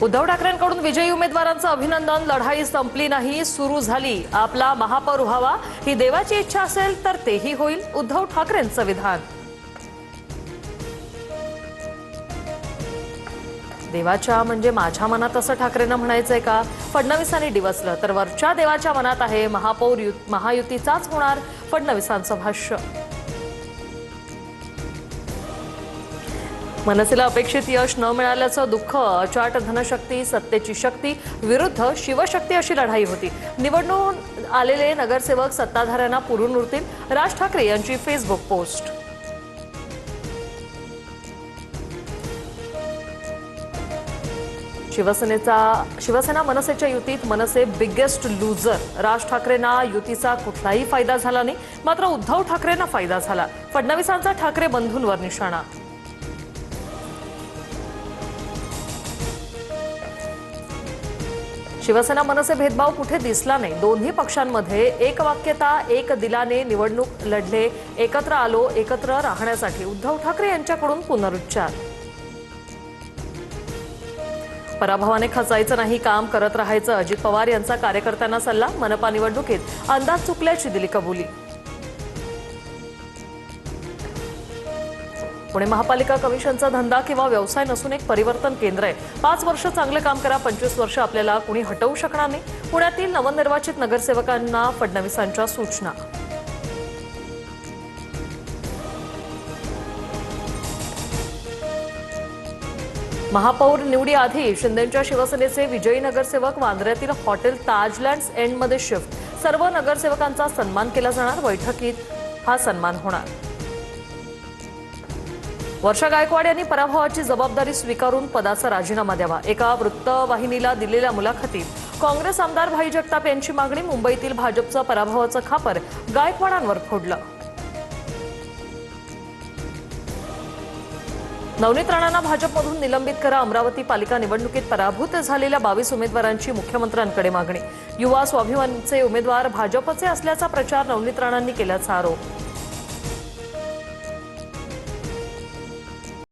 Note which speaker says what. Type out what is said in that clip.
Speaker 1: उद्धव ठाकरेंकडून विजयी उमेदवारांचं अभिनंदन. लढाई संपली नाही, सुरू झाली. आपला महापौर व्हावा ही देवाची इच्छा असेल तर तेही होईल, उद्धव ठाकरेंचं विधान. देवाच्या म्हणजे माझ्या मनात असं ठाकरेंना म्हणायचंय का? फडणवीसांनी डिवचलं तर वरच्या देवाच्या मनात आहे. महापौर महायुतीचाच होणार, फडणवीसांचं भाष्य. मनसेला अपेक्षित यश न मिळाल्याचं दुःख. अचाट धनशक्ती सत्तेची शक्ती विरुद्ध शिवशक्ती अशी लढाई होती. निवडून आलेले नगरसेवक सत्ताधाऱ्यांना पुरून उरतील, राज ठाकरे यांची फेसबुक पोस्ट. शिवसेना मनसेच्या युतीत मनसे बिगेस्ट लूजर. राज ठाकरेंना युतीचा कुठलाही फायदा झाला नाही, मात्र उद्धव ठाकरेंना फायदा झाला. फडणवीसांचा ठाकरे बंधूंवर निशाणा. शिवसेना मनसे भेदभाव कुठे दिसला नाही. दोन्ही पक्षांमध्ये एकवाक्यता, एक दिलाने निवडणूक लढले. एकत्र आलो, एकत्र राहण्यासाठी. उद्धव ठाकरे यांच्याकडून पुनरुच्चार. पराभवाने खचायचं नाही, काम करत राहायचं. अजित पवार यांचा कार्यकर्त्यांना सल्ला. मनपा निवडणुकीत अंदाज चुकल्याची दिली कबुली. पुणे महापालिका कमिशनचा धंदा किंवा व्यवसाय नसून एक परिवर्तन केंद्र आहे. 5 वर्ष चांगलं काम करा, 25 वर्ष आपल्याला कुणी हटवू शकणार नाही. पुण्यातील नवनिर्वाचित नगरसेवकांना फडणवीसांच्या सूचना. महापौर निवडीआधी शिंदेंच्या शिवसेनेचे विजयी नगरसेवक वांद्र्यातील हॉटेल ताजलँड्स एंडमध्ये शिफ्ट. सर्व नगरसेवकांचा सन्मान केला जाणार. बैठकीत हा सन्मान होणार. वर्षा गायकवाड यांनी पराभवाची जबाबदारी स्वीकारून पदाचा राजीनामा द्यावा. एका वृत्तवाहिनीला दिलेल्या मुलाखतीत काँग्रेस आमदार भाई जगताप यांची मागणी. मुंबईतील भाजपचं पराभवाचं खापर गायकवाडांवर फोडलं. नवनीत राणांना भाजपमधून निलंबित करा. अमरावती पालिका निवडणुकीत पराभूत झालेल्या 22 उमेदवारांची मुख्यमंत्र्यांकडे मागणी. युवा स्वाभिमानचे उमेदवार भाजपचे असल्याचा प्रचार नवनीत राणांनी केल्याचा आरोप.